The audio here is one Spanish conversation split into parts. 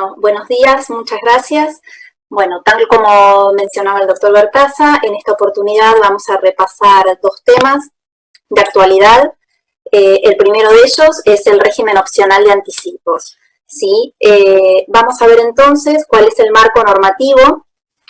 Bueno, buenos días, muchas gracias. Bueno, tal como mencionaba el doctor Bertaza, en esta oportunidad vamos a repasar dos temas de actualidad. El primero de ellos es el régimen opcional de anticipos. ¿Sí? Vamos a ver entonces cuál es el marco normativo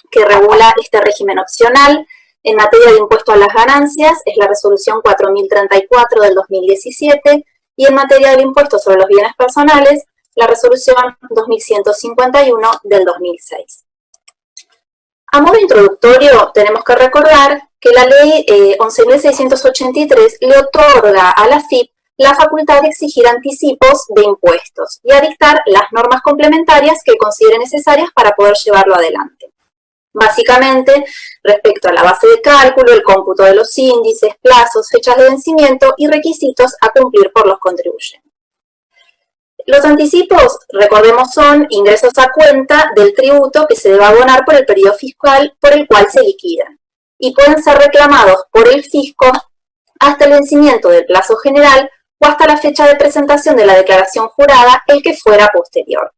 que regula este régimen opcional. En materia de impuesto a las ganancias es la resolución 4034 del 2017 y en materia del impuesto sobre los bienes personales la resolución 2151 del 2006. A modo introductorio, tenemos que recordar que la ley 11.683 le otorga a la AFIP la facultad de exigir anticipos de impuestos y a dictar las normas complementarias que considere necesarias para poder llevarlo adelante. Básicamente, respecto a la base de cálculo, el cómputo de los índices, plazos, fechas de vencimiento y requisitos a cumplir por los contribuyentes. Los anticipos, recordemos, son ingresos a cuenta del tributo que se debe abonar por el periodo fiscal por el cual se liquidan y pueden ser reclamados por el fisco hasta el vencimiento del plazo general o hasta la fecha de presentación de la declaración jurada, el que fuera posterior.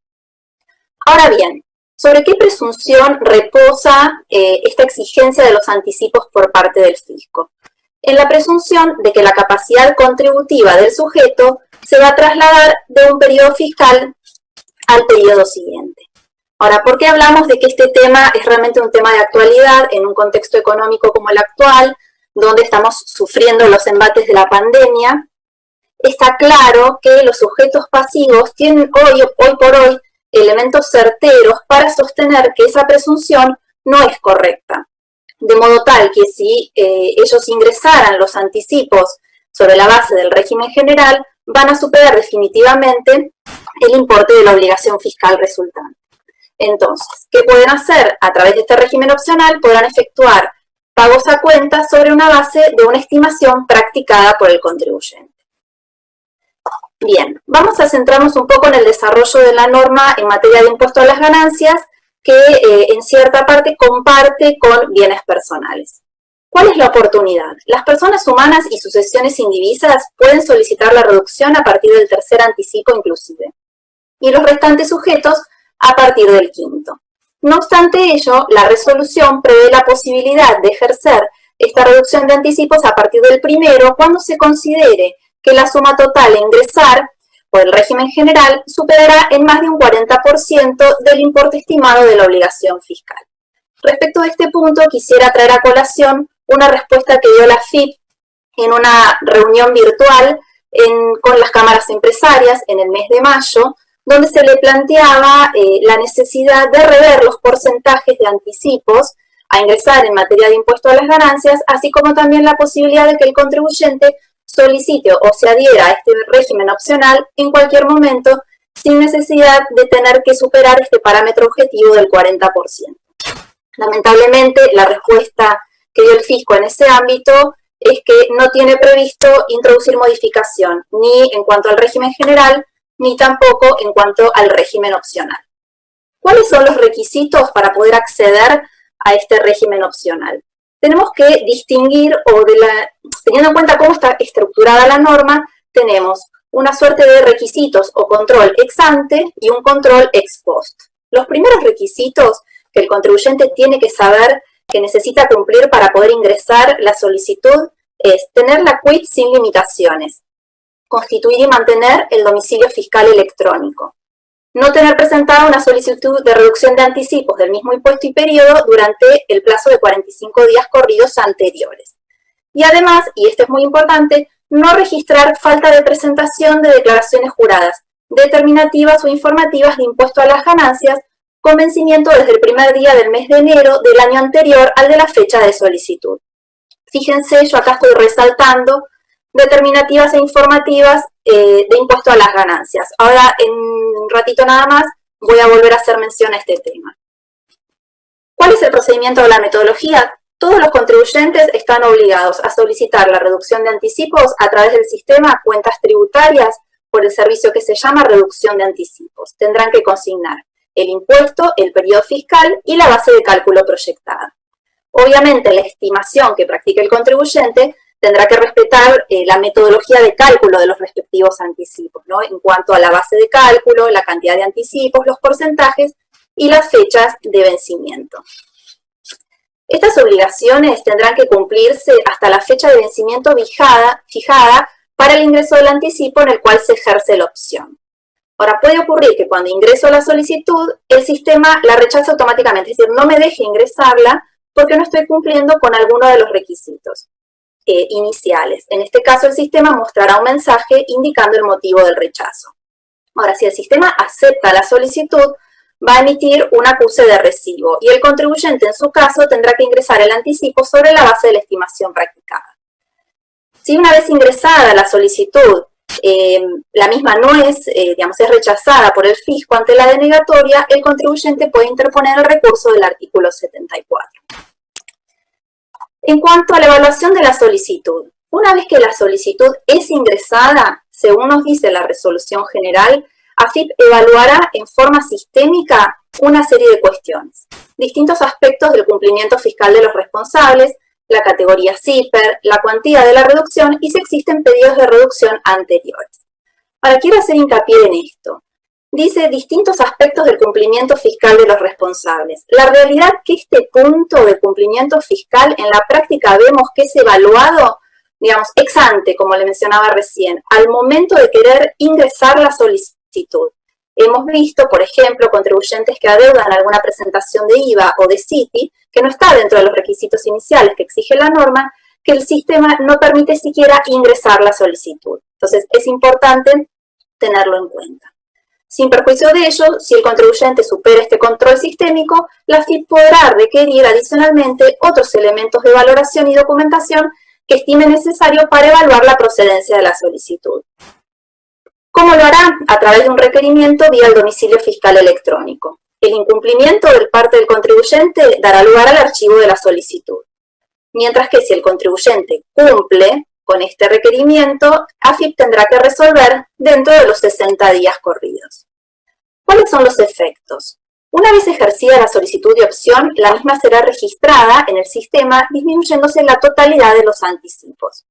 Ahora bien, ¿sobre qué presunción reposa esta exigencia de los anticipos por parte del fisco? En la presunción de que la capacidad contributiva del sujeto se va a trasladar de un periodo fiscal al periodo siguiente. Ahora, ¿por qué hablamos de que este tema es realmente un tema de actualidad en un contexto económico como el actual, donde estamos sufriendo los embates de la pandemia? Está claro que los sujetos pasivos tienen hoy por hoy elementos certeros para sostener que esa presunción no es correcta. De modo tal que si ellos ingresaran los anticipos sobre la base del régimen general, van a superar definitivamente el importe de la obligación fiscal resultante. Entonces, ¿qué pueden hacer? A través de este régimen opcional podrán efectuar pagos a cuenta sobre una base de una estimación practicada por el contribuyente. Bien, vamos a centrarnos un poco en el desarrollo de la norma en materia de impuesto a las ganancias, que en cierta parte comparte con bienes personales. ¿Cuál es la oportunidad? Las personas humanas y sucesiones indivisas pueden solicitar la reducción a partir del tercer anticipo inclusive, y los restantes sujetos a partir del quinto. No obstante ello, la resolución prevé la posibilidad de ejercer esta reducción de anticipos a partir del primero cuando se considere que la suma total a ingresar por el régimen general superará en más de un 40% del importe estimado de la obligación fiscal. Respecto a este punto, quisiera traer a colación una respuesta que dio la AFIP en una reunión virtual con las cámaras empresarias en el mes de mayo, donde se le planteaba la necesidad de rever los porcentajes de anticipos a ingresar en materia de impuesto a las ganancias, así como también la posibilidad de que el contribuyente solicite o se adhiera a este régimen opcional en cualquier momento sin necesidad de tener que superar este parámetro objetivo del 40%. Lamentablemente, la respuesta que dio el fisco en ese ámbito es que no tiene previsto introducir modificación ni en cuanto al régimen general ni tampoco en cuanto al régimen opcional. ¿Cuáles son los requisitos para poder acceder a este régimen opcional? Tenemos que distinguir, teniendo en cuenta cómo está estructurada la norma, tenemos una suerte de requisitos o control ex ante y un control ex post. Los primeros requisitos que el contribuyente tiene que saber que necesita cumplir para poder ingresar la solicitud es tener la quit sin limitaciones, constituir y mantener el domicilio fiscal electrónico, no tener presentada una solicitud de reducción de anticipos del mismo impuesto y periodo durante el plazo de 45 días corridos anteriores. Y además, y esto es muy importante, no registrar falta de presentación de declaraciones juradas, determinativas o informativas de impuesto a las ganancias con vencimiento desde el primer día del mes de enero del año anterior al de la fecha de solicitud. Fíjense, yo acá estoy resaltando determinativas e informativas de impuesto a las ganancias. Ahora, en un ratito nada más, voy a volver a hacer mención a este tema. ¿Cuál es el procedimiento o la metodología? Todos los contribuyentes están obligados a solicitar la reducción de anticipos a través del sistema cuentas tributarias por el servicio que se llama reducción de anticipos. Tendrán que consignar el impuesto, el periodo fiscal y la base de cálculo proyectada. Obviamente, la estimación que practique el contribuyente tendrá que respetar la metodología de cálculo de los respectivos anticipos, ¿no? En cuanto a la base de cálculo, la cantidad de anticipos, los porcentajes y las fechas de vencimiento. Estas obligaciones tendrán que cumplirse hasta la fecha de vencimiento fijada para el ingreso del anticipo en el cual se ejerce la opción. Ahora, puede ocurrir que cuando ingreso la solicitud, el sistema la rechace automáticamente, es decir, no me deje ingresarla porque no estoy cumpliendo con alguno de los requisitos iniciales. En este caso, el sistema mostrará un mensaje indicando el motivo del rechazo. Ahora, si el sistema acepta la solicitud, va a emitir un acuse de recibo y el contribuyente, en su caso, tendrá que ingresar el anticipo sobre la base de la estimación practicada. Si una vez ingresada la solicitud, la misma no es, es rechazada por el fisco ante la denegatoria, el contribuyente puede interponer el recurso del artículo 74. En cuanto a la evaluación de la solicitud, una vez que la solicitud es ingresada, según nos dice la resolución general, AFIP evaluará en forma sistémica una serie de cuestiones, distintos aspectos del cumplimiento fiscal de los responsables, la categoría CIFER, la cuantía de la reducción y si existen pedidos de reducción anteriores. Ahora, quiero hacer hincapié en esto. Dice distintos aspectos del cumplimiento fiscal de los responsables. La realidad que este punto de cumplimiento fiscal en la práctica vemos que es evaluado, ex ante, como le mencionaba recién, al momento de querer ingresar la solicitud. Hemos visto, por ejemplo, contribuyentes que adeudan alguna presentación de IVA o de CITI, que no está dentro de los requisitos iniciales que exige la norma, que el sistema no permite siquiera ingresar la solicitud. Entonces, es importante tenerlo en cuenta. Sin perjuicio de ello, si el contribuyente supera este control sistémico, la AFIP podrá requerir adicionalmente otros elementos de valoración y documentación que estime necesario para evaluar la procedencia de la solicitud. ¿Cómo lo hará? A través de un requerimiento vía el domicilio fiscal electrónico. El incumplimiento del parte del contribuyente dará lugar al archivo de la solicitud. Mientras que si el contribuyente cumple con este requerimiento, AFIP tendrá que resolver dentro de los 60 días corridos. ¿Cuáles son los efectos? Una vez ejercida la solicitud de opción, la misma será registrada en el sistema, disminuyéndose la totalidad de los anticipos.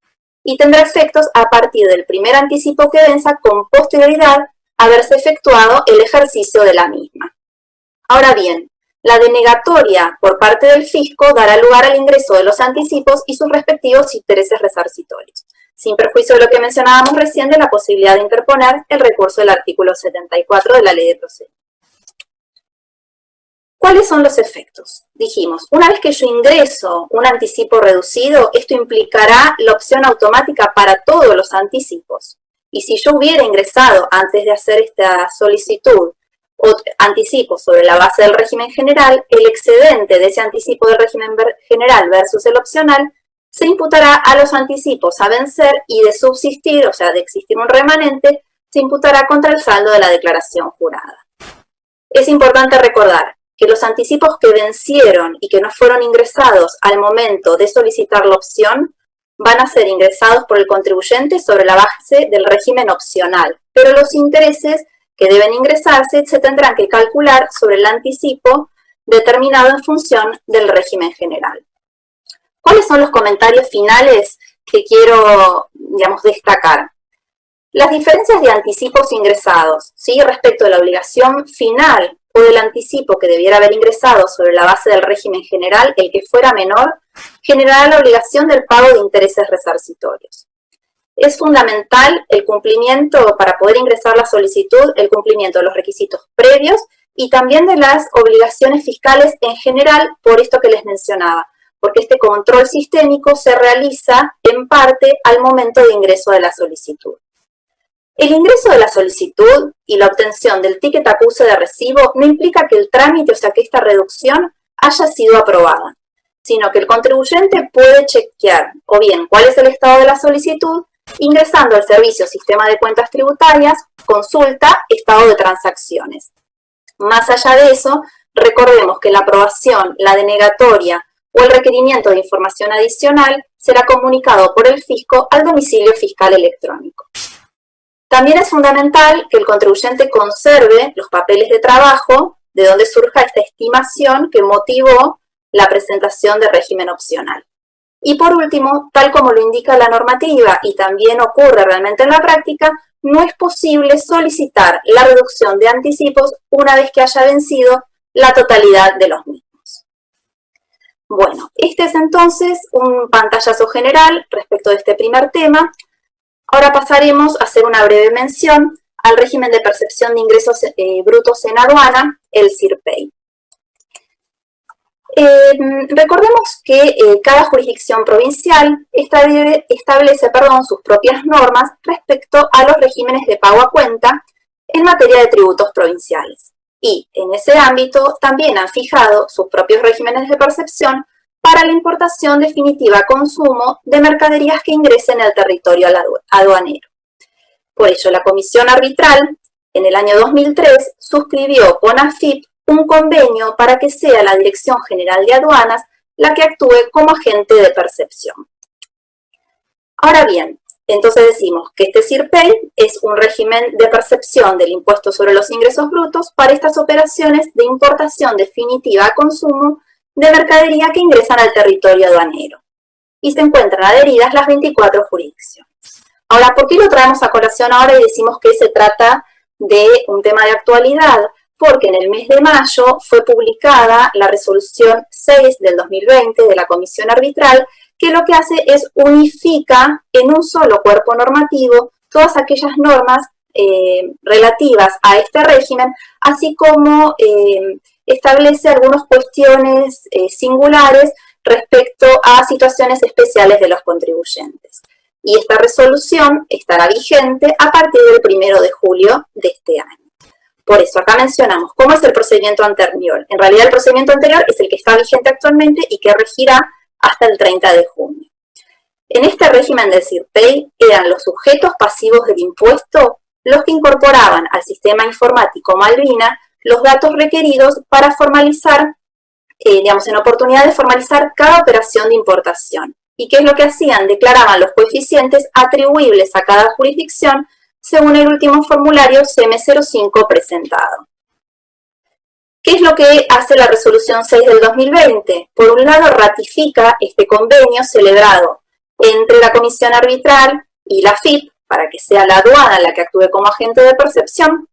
Y tendrá efectos a partir del primer anticipo que venza con posterioridad a haberse efectuado el ejercicio de la misma. Ahora bien, la denegatoria por parte del fisco dará lugar al ingreso de los anticipos y sus respectivos intereses resarcitorios, sin perjuicio de lo que mencionábamos recién de la posibilidad de interponer el recurso del artículo 74 de la Ley de Procedimiento. ¿Cuáles son los efectos? Dijimos, una vez que yo ingreso un anticipo reducido, esto implicará la opción automática para todos los anticipos. Y si yo hubiera ingresado antes de hacer esta solicitud o anticipo sobre la base del régimen general, el excedente de ese anticipo del régimen general versus el opcional se imputará a los anticipos a vencer y de subsistir, o sea, de existir un remanente, se imputará contra el saldo de la declaración jurada. Es importante recordar que los anticipos que vencieron y que no fueron ingresados al momento de solicitar la opción van a ser ingresados por el contribuyente sobre la base del régimen opcional, pero los intereses que deben ingresarse se tendrán que calcular sobre el anticipo determinado en función del régimen general. ¿Cuáles son los comentarios finales que quiero, destacar? Las diferencias de anticipos ingresados, ¿sí? Respecto de la obligación final o del anticipo que debiera haber ingresado sobre la base del régimen general, el que fuera menor, generará la obligación del pago de intereses resarcitorios. Es fundamental el cumplimiento, para poder ingresar la solicitud, el cumplimiento de los requisitos previos y también de las obligaciones fiscales en general, por esto que les mencionaba, porque este control sistémico se realiza en parte al momento de ingreso de la solicitud. El ingreso de la solicitud y la obtención del ticket acuse de recibo no implica que el trámite, o sea, que esta reducción haya sido aprobada, sino que el contribuyente puede chequear o bien cuál es el estado de la solicitud ingresando al servicio Sistema de Cuentas Tributarias, consulta, estado de transacciones. Más allá de eso, recordemos que la aprobación, la denegatoria o el requerimiento de información adicional será comunicado por el fisco al domicilio fiscal electrónico. También es fundamental que el contribuyente conserve los papeles de trabajo de donde surja esta estimación que motivó la presentación de régimen opcional. Y por último, tal como lo indica la normativa y también ocurre realmente en la práctica, no es posible solicitar la reducción de anticipos una vez que haya vencido la totalidad de los mismos. Bueno, este es entonces un pantallazo general respecto de este primer tema. Ahora pasaremos a hacer una breve mención al régimen de percepción de ingresos brutos en aduana, el CIRPEI. Recordemos que cada jurisdicción provincial establece sus propias normas respecto a los regímenes de pago a cuenta en materia de tributos provinciales. Y en ese ámbito también han fijado sus propios regímenes de percepción para la importación definitiva a consumo de mercaderías que ingresen al territorio aduanero. Por ello, la Comisión Arbitral, en el año 2003, suscribió con AFIP un convenio para que sea la Dirección General de Aduanas la que actúe como agente de percepción. Ahora bien, entonces decimos que este CIRPEI es un régimen de percepción del impuesto sobre los ingresos brutos para estas operaciones de importación definitiva a consumo de mercadería que ingresan al territorio aduanero. Y se encuentran adheridas las 24 jurisdicciones. Ahora, ¿por qué lo traemos a colación ahora y decimos que se trata de un tema de actualidad? Porque en el mes de mayo fue publicada la resolución 6 del 2020 de la Comisión Arbitral, que lo que hace es unifica en un solo cuerpo normativo todas aquellas normas relativas a este régimen, así como establece algunas cuestiones singulares respecto a situaciones especiales de los contribuyentes. Y esta resolución estará vigente a partir del 1 de julio de este año. Por eso acá mencionamos cómo es el procedimiento anterior. En realidad el procedimiento anterior es el que está vigente actualmente y que regirá hasta el 30 de junio. En este régimen del CIRPEI eran los sujetos pasivos del impuesto los que incorporaban al sistema informático Malvina los datos requeridos para formalizar, en oportunidad de formalizar cada operación de importación. ¿Y qué es lo que hacían? Declaraban los coeficientes atribuibles a cada jurisdicción según el último formulario CM05 presentado. ¿Qué es lo que hace la resolución 6 del 2020? Por un lado, ratifica este convenio celebrado entre la Comisión Arbitral y la AFIP, para que sea la aduana la que actúe como agente de percepción,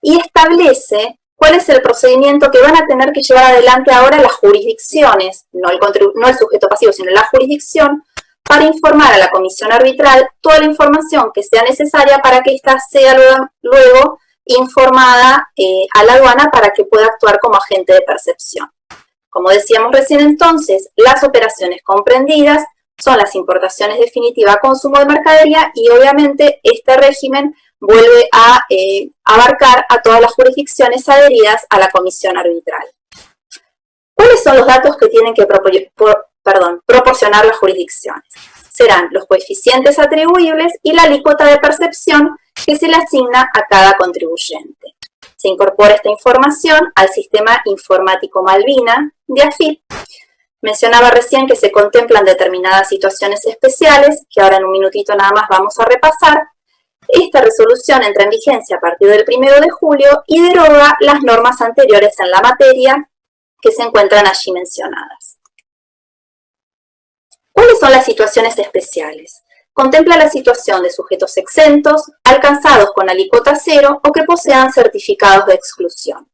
y establece cuál es el procedimiento que van a tener que llevar adelante ahora las jurisdicciones, no el sujeto pasivo, sino la jurisdicción, para informar a la Comisión Arbitral toda la información que sea necesaria para que ésta sea luego informada a la aduana para que pueda actuar como agente de percepción. Como decíamos recién entonces, las operaciones comprendidas son las importaciones definitivas a consumo de mercadería y obviamente este régimen vuelve a abarcar a todas las jurisdicciones adheridas a la Comisión Arbitral. ¿Cuáles son los datos que tienen que proporcionar las jurisdicciones? Serán los coeficientes atribuibles y la alícuota de percepción que se le asigna a cada contribuyente. Se incorpora esta información al sistema informático Malvina de AFIP. Mencionaba recién que se contemplan determinadas situaciones especiales, que ahora en un minutito nada más vamos a repasar. Esta resolución entra en vigencia a partir del 1 de julio y deroga las normas anteriores en la materia que se encuentran allí mencionadas. ¿Cuáles son las situaciones especiales? Contempla la situación de sujetos exentos, alcanzados con alícuota cero o que posean certificados de exclusión.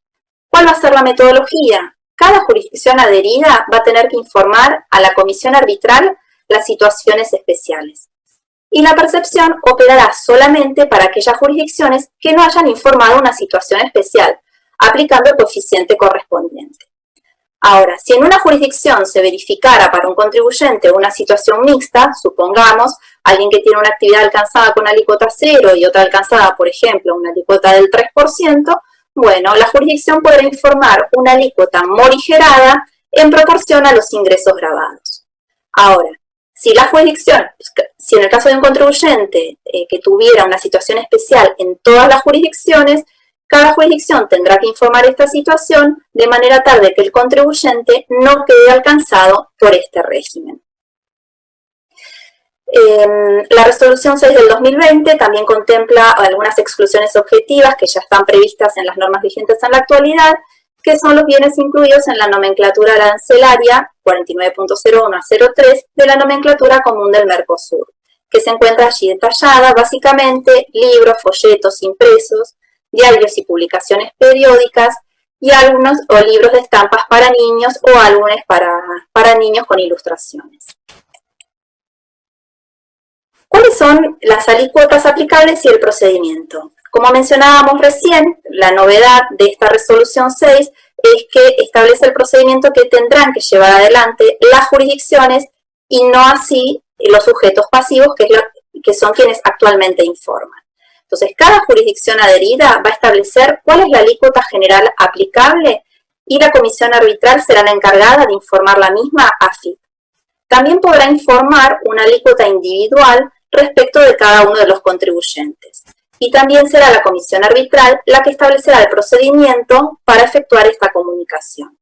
¿Cuál va a ser la metodología? Cada jurisdicción adherida va a tener que informar a la Comisión Arbitral las situaciones especiales. Y la percepción operará solamente para aquellas jurisdicciones que no hayan informado una situación especial, aplicando el coeficiente correspondiente. Ahora, si en una jurisdicción se verificara para un contribuyente una situación mixta, supongamos, alguien que tiene una actividad alcanzada con alícuota cero y otra alcanzada, por ejemplo, una alícuota del 3%, bueno, la jurisdicción podrá informar una alícuota morigerada en proporción a los ingresos grabados. Ahora, si en el caso de un contribuyente que tuviera una situación especial en todas las jurisdicciones, cada jurisdicción tendrá que informar esta situación de manera tal de que el contribuyente no quede alcanzado por este régimen. La resolución 6 del 2020 también contempla algunas exclusiones objetivas que ya están previstas en las normas vigentes en la actualidad, que son los bienes incluidos en la nomenclatura arancelaria 49.01 a 03 de la nomenclatura común del Mercosur, que se encuentra allí detallada básicamente libros, folletos impresos, diarios y publicaciones periódicas, y álbumes o libros de estampas para niños o álbumes para niños con ilustraciones. ¿Cuáles son las alícuotas aplicables y el procedimiento? Como mencionábamos recién, la novedad de esta resolución 6 es que establece el procedimiento que tendrán que llevar adelante las jurisdicciones y no así los sujetos pasivos, que son quienes actualmente informan. Entonces, cada jurisdicción adherida va a establecer cuál es la alícuota general aplicable y la comisión arbitral será la encargada de informar la misma a FIP. También podrá informar una alícuota individual respecto de cada uno de los contribuyentes. Y también será la comisión arbitral la que establecerá el procedimiento para efectuar esta comunicación.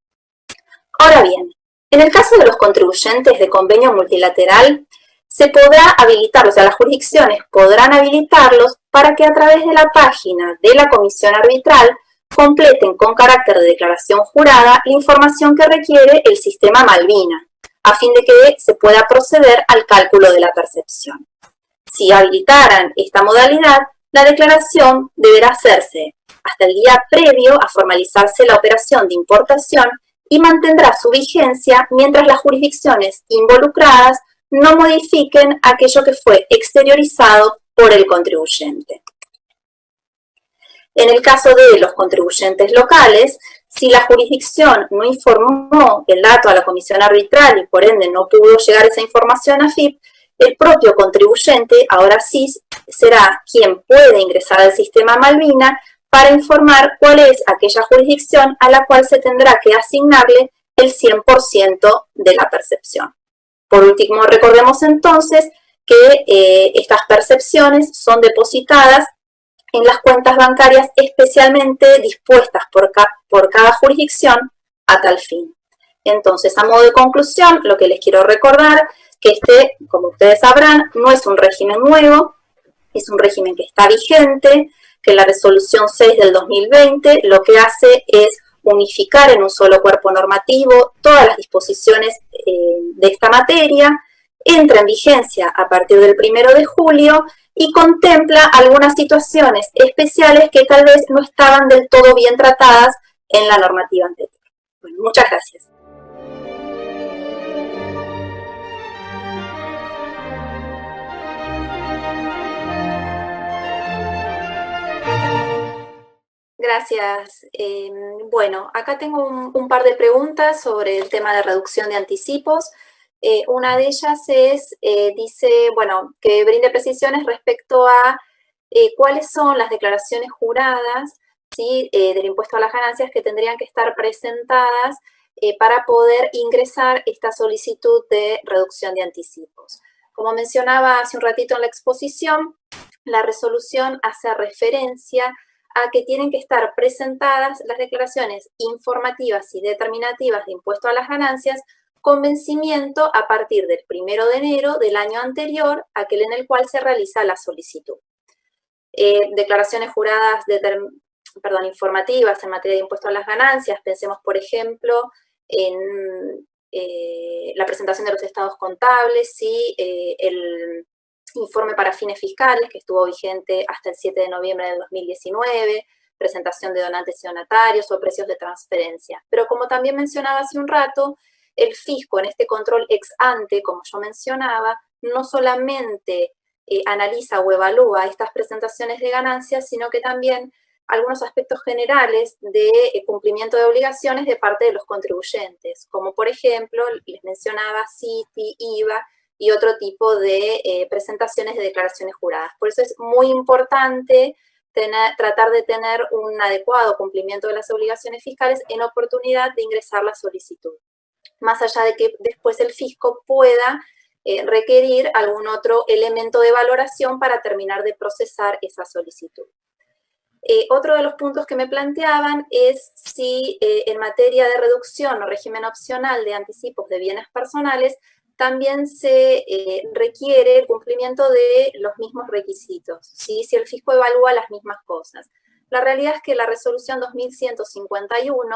Ahora bien, en el caso de los contribuyentes de convenio multilateral, se podrá habilitar, o sea, las jurisdicciones podrán habilitarlos para que a través de la página de la comisión arbitral completen con carácter de declaración jurada la información que requiere el sistema Malvina, a fin de que se pueda proceder al cálculo de la percepción. Si habilitaran esta modalidad, la declaración deberá hacerse hasta el día previo a formalizarse la operación de importación y mantendrá su vigencia mientras las jurisdicciones involucradas no modifiquen aquello que fue exteriorizado por el contribuyente. En el caso de los contribuyentes locales, si la jurisdicción no informó el dato a la comisión arbitral y por ende no pudo llegar esa información a FIP, el propio contribuyente, ahora sí, será quien puede ingresar al sistema Malvina para informar cuál es aquella jurisdicción a la cual se tendrá que asignarle el 100% de la percepción. Por último, recordemos entonces que estas percepciones son depositadas en las cuentas bancarias especialmente dispuestas por cada jurisdicción a tal fin. Entonces, a modo de conclusión, lo que les quiero recordar, que como ustedes sabrán, no es un régimen nuevo, es un régimen que está vigente, que la resolución 6 del 2020 lo que hace es unificar en un solo cuerpo normativo todas las disposiciones de esta materia, entra en vigencia a partir del 1 de julio y contempla algunas situaciones especiales que tal vez no estaban del todo bien tratadas en la normativa anterior. Bueno, muchas gracias. Gracias. Bueno, acá tengo un par de preguntas sobre el tema de reducción de anticipos. Una de ellas dice, bueno, que brinde precisiones respecto a cuáles son las declaraciones juradas, ¿sí? Del impuesto a las ganancias que tendrían que estar presentadas para poder ingresar esta solicitud de reducción de anticipos. Como mencionaba hace un ratito en la exposición, la resolución hace referencia a que tienen que estar presentadas las declaraciones informativas y determinativas de impuesto a las ganancias con vencimiento a partir del 1 de enero del año anterior, aquel en el cual se realiza la solicitud. Declaraciones juradas informativas en materia de impuesto a las ganancias, pensemos por ejemplo en la presentación de los estados contables, ¿sí? El informe para fines fiscales, que estuvo vigente hasta el 7 de noviembre del 2019, presentación de donantes y donatarios o precios de transferencia. Pero como también mencionaba hace un rato, el fisco en este control ex ante, como yo mencionaba, no solamente analiza o evalúa estas presentaciones de ganancias, sino que también algunos aspectos generales de cumplimiento de obligaciones de parte de los contribuyentes, como por ejemplo, les mencionaba CITI, IVA, y otro tipo de presentaciones de declaraciones juradas. Por eso es muy importante tratar de tener un adecuado cumplimiento de las obligaciones fiscales en oportunidad de ingresar la solicitud, más allá de que después el fisco pueda requerir algún otro elemento de valoración para terminar de procesar esa solicitud. Otro de los puntos que me planteaban es si en materia de reducción o régimen opcional de anticipos de bienes personales también se requiere el cumplimiento de los mismos requisitos, ¿sí? Si el fisco evalúa las mismas cosas. La realidad es que la resolución 2151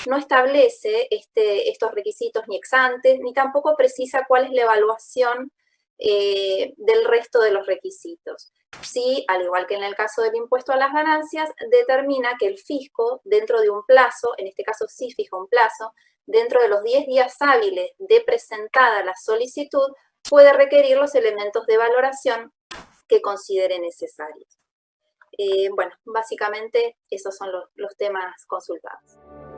no establece estos requisitos ni ex ante, ni tampoco precisa cuál es la evaluación del resto de los requisitos. Sí, al igual que en el caso del impuesto a las ganancias, determina que el fisco, dentro de un plazo, en este caso sí fija un plazo, dentro de los 10 días hábiles de presentada la solicitud, puede requerir los elementos de valoración que considere necesarios. Bueno, básicamente esos son los temas consultados.